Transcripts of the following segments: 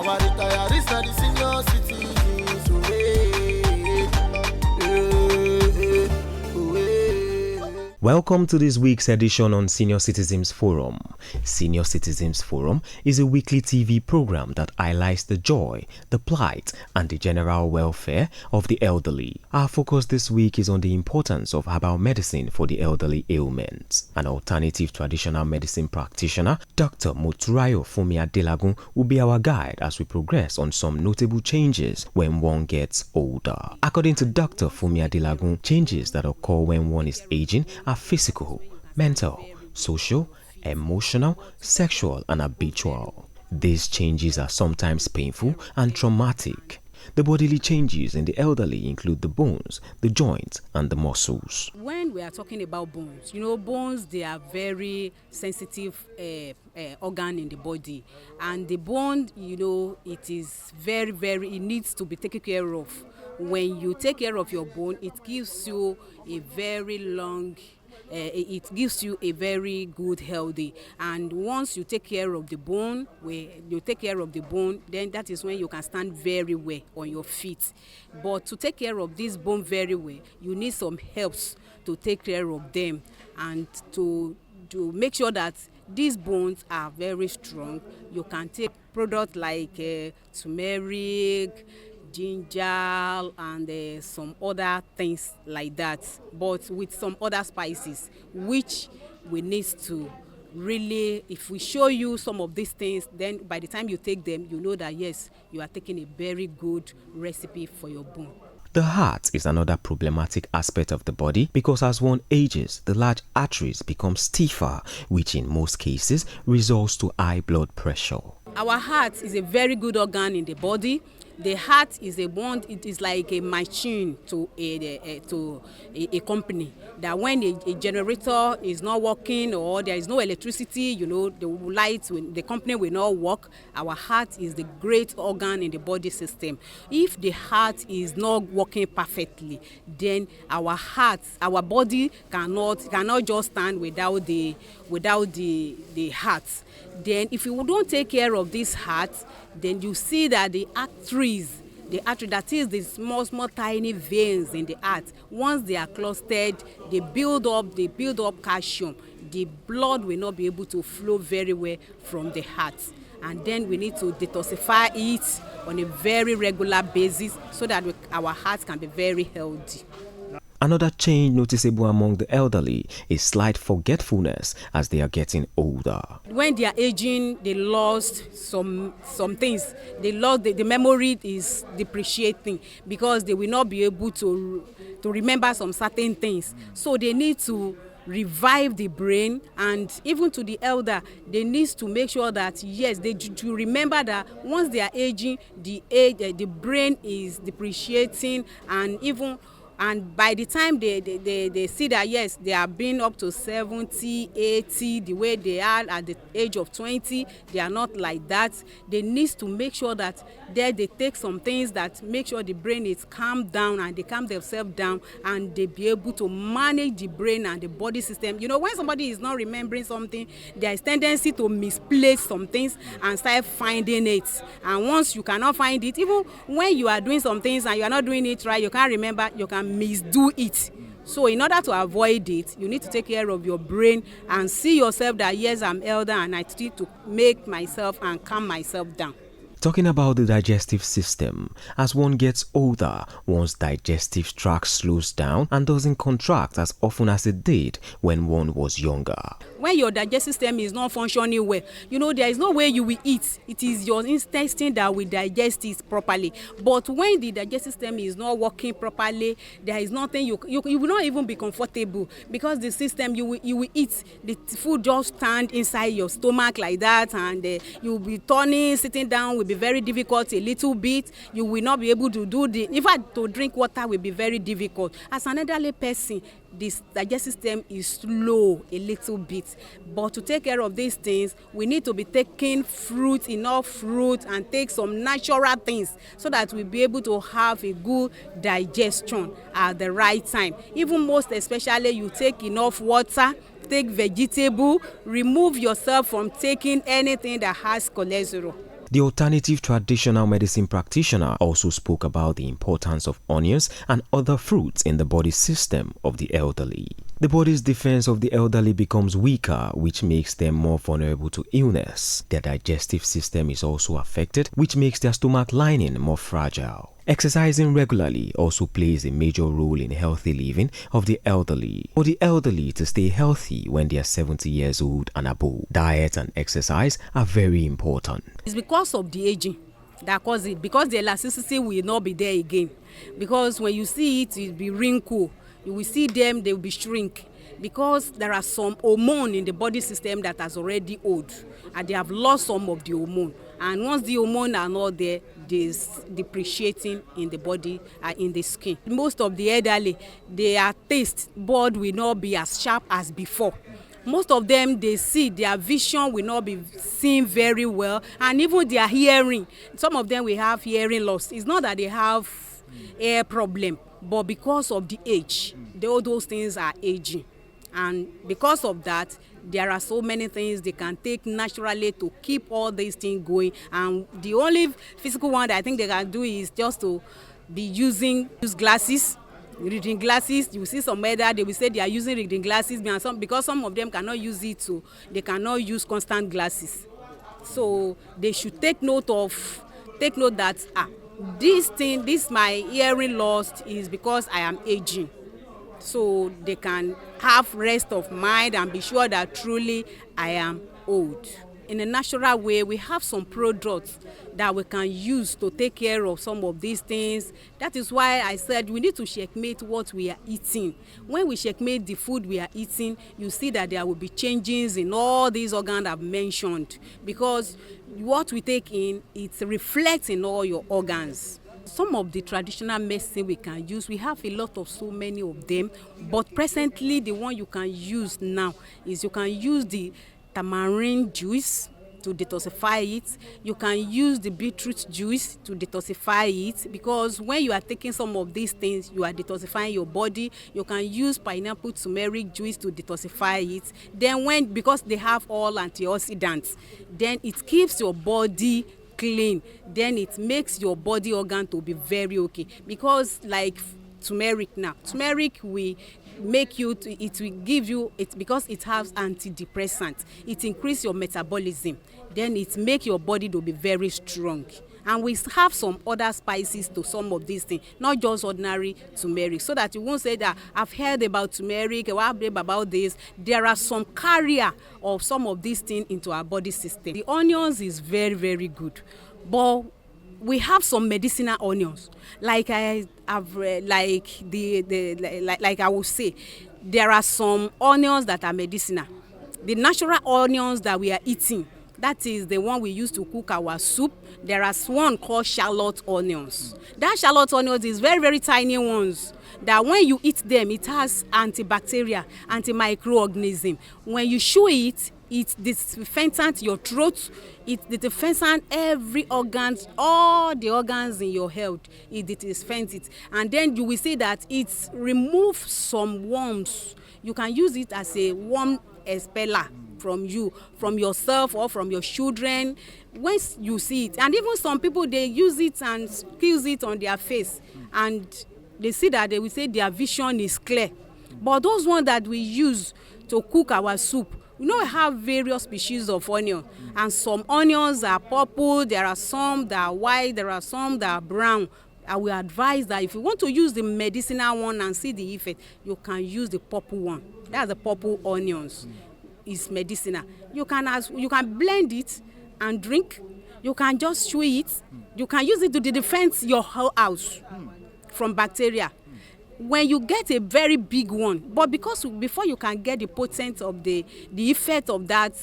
Our retirees are the senior citizens. Welcome to this week's edition on Senior Citizens Forum. Senior Citizens Forum is a weekly TV program that highlights the joy, the plight, and the general welfare of the elderly. Our focus this week is on the importance of herbal medicine for the elderly ailments. An alternative traditional medicine practitioner, Dr. Moturayo Funmi Adelagun, will be our guide as we progress on some notable changes when one gets older. According to Dr. Funmi Adelagun, changes that occur when one is aging are physical, mental, social, emotional, sexual, and habitual. These changes are sometimes painful and traumatic. The bodily changes in the elderly include the bones, the joints, and the muscles. When we are talking about bones, bones, they are very sensitive organ in the body. And the bone, it is very, it needs to be taken care of. When you take care of your bone, it gives you a very long it gives you a very good healthy, and once you take care of the bone, then that is when you can stand very well on your feet. But to take care of this bone very well, you need some helps to take care of them and to make sure that these bones are very strong. You can take products like turmeric, ginger, and some other things like that, but with some other spices which we need to really, if we show you some of these things, then by the time you take them, you know that yes, you are taking a very good recipe for your bone. The heart is another problematic aspect of the body because as one ages, the large arteries become stiffer, which in most cases results to high blood pressure. Our heart is a very good organ in the body. The heart is it is like a machine to a company, that when a generator is not working or there is no electricity, the company will not work. Our heart is the great organ in the body system. If the heart is not working perfectly, then our body cannot just stand without the heart. Then if you don't take care of this heart, then you see that the artery, that is the small tiny veins in the heart, once they are clustered, they build up calcium. The blood will not be able to flow very well from the heart, and then we need to detoxify it on a very regular basis so that our heart can be very healthy. Another change noticeable among the elderly is slight forgetfulness as they are getting older. When they are aging, they lost some things. They lost the memory is depreciating because they will not be able to remember some certain things. So they need to revive the brain, and even to the elder, they need to make sure that yes, they to remember that once they are aging, the brain is depreciating, and by the time they see that yes, they are being up to 70, 80, the way they are at the age of 20, they are not like that. They need to make sure that they take some things that make sure the brain is calmed down, and they calm themselves down, and they be able to manage the brain and the body system. When somebody is not remembering something, there is tendency to misplace some things and start finding it. And once you cannot find it, even when you are doing some things and you are not doing it right, you can't remember, you can misdo it. So in order to avoid it, you need to take care of your brain and see yourself that yes, I'm elder and I need to make myself and calm myself down. Talking about the digestive system, as one gets older, one's digestive tract slows down and doesn't contract as often as it did when one was younger. When your digestive system is not functioning well, there is no way you will eat. It is your intestine that will digest it properly. But when the digestive system is not working properly, there is nothing you will not even be comfortable, because the system you will eat, the food just stand inside your stomach like that, and you will be turning, sitting down will be very difficult a little bit. You will not be able to in fact, to drink water will be very difficult. As an elderly person, this digestive system is slow a little bit. But to take care of these things, we need to be taking enough fruit, and take some natural things so that we'll be able to have a good digestion at the right time. Even most especially, you take enough water, take vegetable, remove yourself from taking anything that has cholesterol. The alternative traditional medicine practitioner also spoke about the importance of onions and other fruits in the body system of the elderly. The body's defense of the elderly becomes weaker, which makes them more vulnerable to illness. Their digestive system is also affected, which makes their stomach lining more fragile. Exercising regularly also plays a major role in healthy living of the elderly. For the elderly to stay healthy when they are 70 years old and above, diet and exercise are very important. It's because of the aging that causes it, because the elasticity will not be there again. Because when you see it, it will be wrinkle. You will see them, they will be shrink. Because there are some hormone in the body system that has already old, and they have lost some of the hormone. And once the hormone are not there, there's depreciating in the body and in the skin. Most of the elderly, their taste bud will not be as sharp as before. Most of them, they see their vision will not be seen very well, and even their hearing. Some of them will have hearing loss. It's not that they have ear problem, but because of the age, all those things are aging. And because of that, there are so many things they can take naturally to keep all these things going. And the only physical one that I think they can do is just to be use glasses, reading glasses. You see some elder, they will say they are using reading glasses, because some of them cannot use it, so they cannot use constant glasses. So they should take note that this my hearing loss is because I am aging. So they can have rest of mind and be sure that truly I am old. In a natural way, we have some products that we can use to take care of some of these things. That is why I said we need to checkmate what we are eating. When we checkmate the food we are eating, you see that there will be changes in all these organs I've mentioned, because what we take in, it reflects in all your organs. Some of the traditional medicine we can use, we have a lot of so many of them, but presently the one you can use now is you can use the tamarind juice to detoxify it. You can use the beetroot juice to detoxify it, because when you are taking some of these things, you are detoxifying your body. You can use pineapple turmeric juice to detoxify it. Then because they have all antioxidants, then it keeps your body clean. Then it makes your body organ to be very okay. Because like turmeric will make you it will give you it, because it has antidepressant. It increase your metabolism. Then it make your body to be very strong. And we have some other spices to some of these things, not just ordinary turmeric, so that you won't say that I've heard about turmeric, or I've heard about this. There are some carrier of some of these things into our body system. The onions is very, very good, but we have some medicinal onions. Like I have, like I will say, there are some onions that are medicinal. The natural onions that we are eating, that is the one we use to cook our soup. There is one called shallot onions. That shallot onions is very, very tiny ones that when you eat them, it has antibacterial, antimicroorganism. When you chew it, it disinfects your throat, it disinfects every organ, all the organs in your health, it disinfects it. And then you will see that it removes some worms. You can use it as a worm expeller from yourself or from your children. Once you see it, and even some people, they use it and squeeze it on their face, and they see that, they will say their vision is clear. But those ones that we use to cook our soup, we have various species of onion, and some onions are purple, there are some that are white, there are some that are brown. I will advise that if you want to use the medicinal one and see the effect, you can use the purple one. That's the purple onions. Is medicinal. You can blend it and drink. You can just chew it. You can use it to defend your whole house from bacteria. When you get a very big one, but because before you can get the potency of the effect of that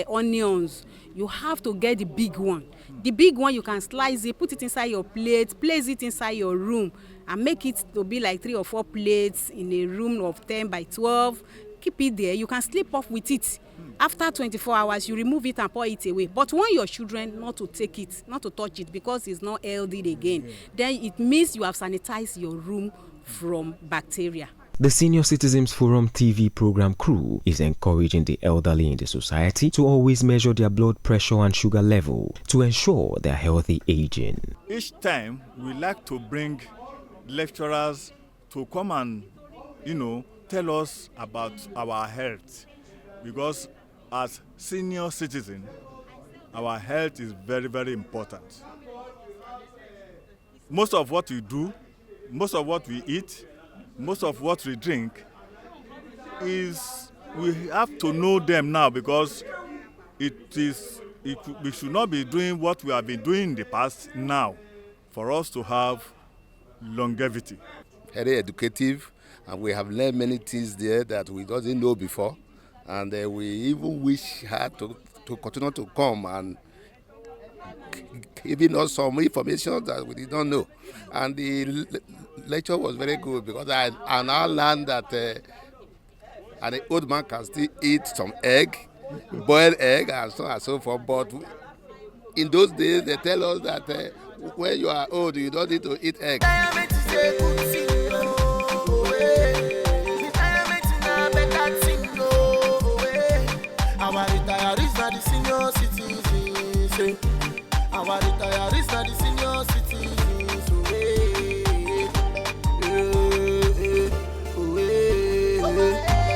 onions, you have to get the big one. The big one, you can slice it, put it inside your plate, place it inside your room, and make it to be like 3 or 4 plates in a room of 10 by 12. Keep it there. You can sleep off with it. After 24 hours, you remove it and pour it away. But warn your children not to take it, not to touch it, because it's not healthy again. Then it means you have sanitized your room from bacteria. The Senior Citizens Forum TV program crew is encouraging the elderly in the society to always measure their blood pressure and sugar level to ensure their healthy aging. Each time we like to bring lecturers to come and, tell us about our health, because as senior citizens, our health is very, very important. Most of what we do, most of what we eat, most of what we drink is, we have to know them now, because we should not be doing what we have been doing in the past now for us to have longevity. Very educative, and we have learned many things there that we didn't know before, and we even wish her to continue to come and giving us some information that we did not know. And the lecture was very good, because I now learned that an old man can still eat some egg, boiled egg, and so on and so forth. But in those days, they tell us that when you are old, you don't need to eat egg. Our retirees are the senior citizens. Our retirees are the senior citizens.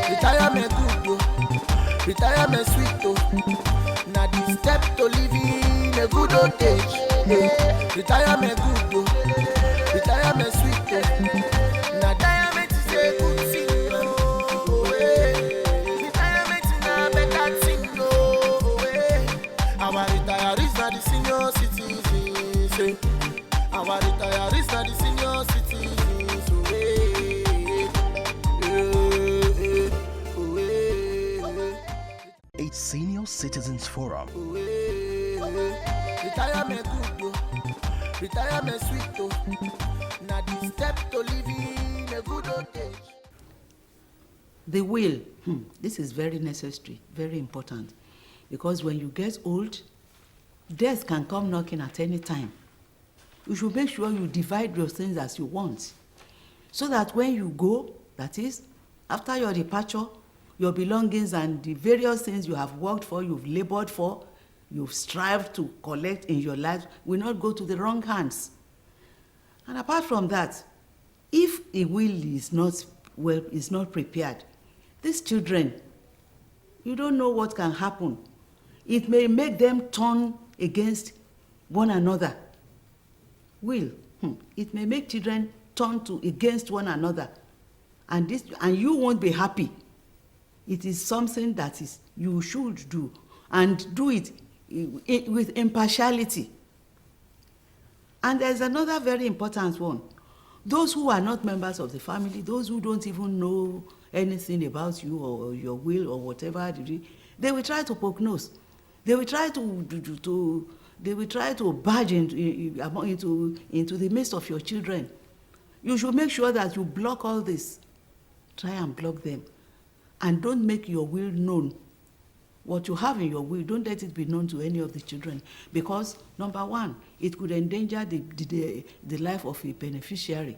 Retirement good, retirement sweet. Now the step to living a good old age. Retirement good, retirement sweet. Now retirement is a good thing. Retirement is a better thing. Our retirees are the senior citizens. Our retirees are the senior citizens. A Senior Citizens Forum. Retirement good, retirement sweet. Now the step to living a good old age. The will, this is very necessary, very important, because when you get old, death can come knocking at any time. You should make sure you divide your things as you want, so that when you go, that is, after your departure, your belongings and the various things you have worked for, you've labored for, you've strived to collect in your life will not go to the wrong hands. And apart from that, if a will is not prepared, these children, you don't know what can happen. It may make them turn against one another. Will, it may make children turn against one another, and you won't be happy. It is something that you should do, and do it with impartiality. And there's another very important one. Those who are not members of the family, those who don't even know anything about you or your will or whatever, they will try to poke nose. They will try to barge into the midst of your children. You should make sure that you block all this. Try and block them. And don't make your will known. What you have in your will, don't let it be known to any of the children, because number one, it could endanger the life of a beneficiary.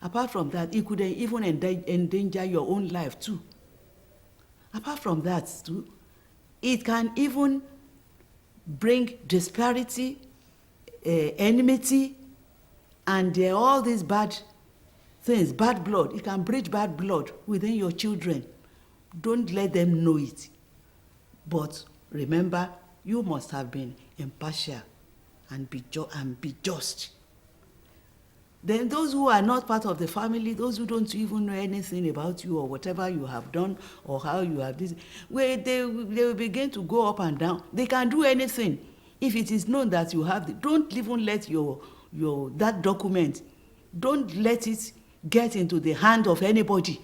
Apart from that, it could even endanger your own life too. Apart from that too, it can even bring disparity, enmity, and all these bad things, bad blood. It can breed bad blood within your children. Don't let them know it. But remember, you must have been impartial and be just. Then those who are not part of the family, those who don't even know anything about you or whatever you have done or how you have this, they will begin to go up and down. They can do anything. If it is known that you have, don't even let that document, don't let it get into the hand of anybody.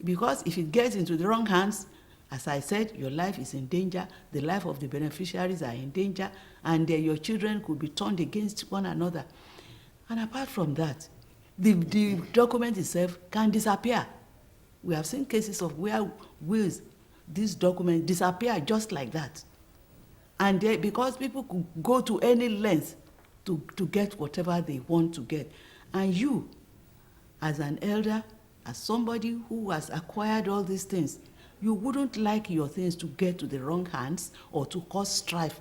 Because if it gets into the wrong hands, as I said, your life is in danger, the life of the beneficiaries are in danger, and your children could be turned against one another. And apart from that, the document itself can disappear. We have seen cases of where wills, this document disappear just like that. And because people could go to any length to get whatever they want to get. And you, as an elder, As somebody who has acquired all these things, you wouldn't like your things to get to the wrong hands or to cause strife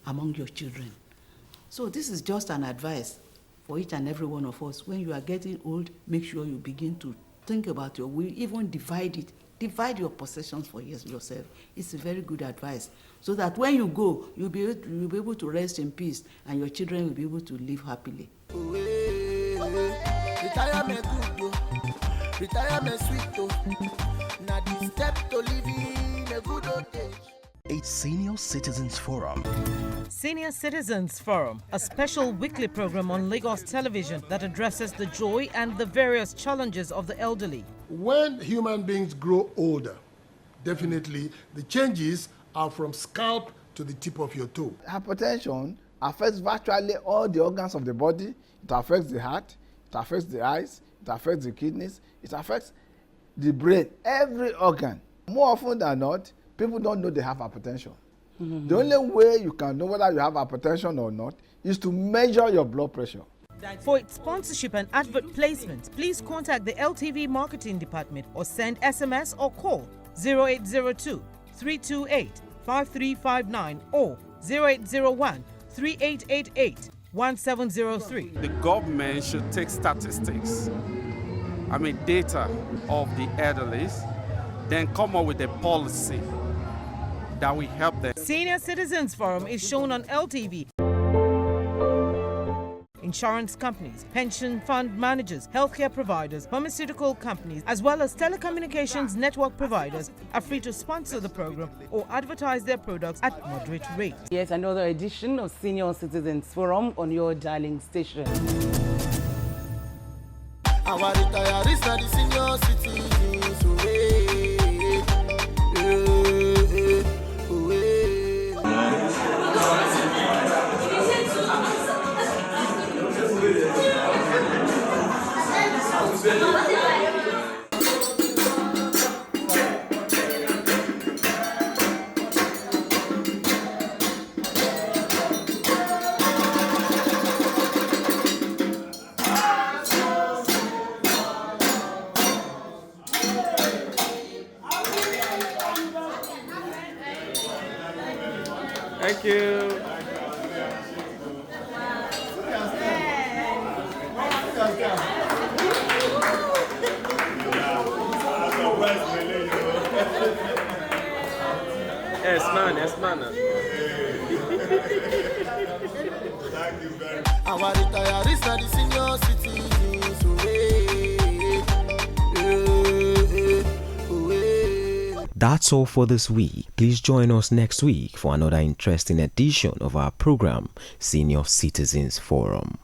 among your children. So this is just an advice for each and every one of us. When you are getting old, make sure you begin to think about your will, even divide it. Divide your possessions for yourself. It's a very good advice. So that when you go, you'll be able to rest in peace and your children will be able to live happily. Retirement good, retirement sweet, now the step to living a good old age. A Senior Citizens Forum. Senior Citizens Forum, a special weekly program on Lagos television that addresses the joy and the various challenges of the elderly. When human beings grow older, definitely the changes are from scalp to the tip of your toe. Hypertension affects virtually all the organs of the body. It affects the heart, it affects the eyes, it affects the kidneys, it affects the brain, every organ. More often than not, people don't know they have hypertension. Mm-hmm. The only way you can know whether you have hypertension or not is to measure your blood pressure. For its sponsorship and advert placement, please contact the LTV Marketing Department or send SMS or call 0802 328 5359 or 0801 3888 1703. The government should take statistics, data of the elderly, then come up with a policy that will help them. Senior Citizens Forum is shown on LTV. Insurance companies, pension fund managers, healthcare providers, pharmaceutical companies, as well as telecommunications network providers are free to sponsor the program or advertise their products at moderate rates. Yet another edition of Senior Citizens Forum on your dialing station. Our retirees are the senior citizens. Thank you. Yes, man. Thank you very much. Our retirees are the senior citizens. That's all for this week. Please join us next week for another interesting edition of our program, Senior Citizens Forum.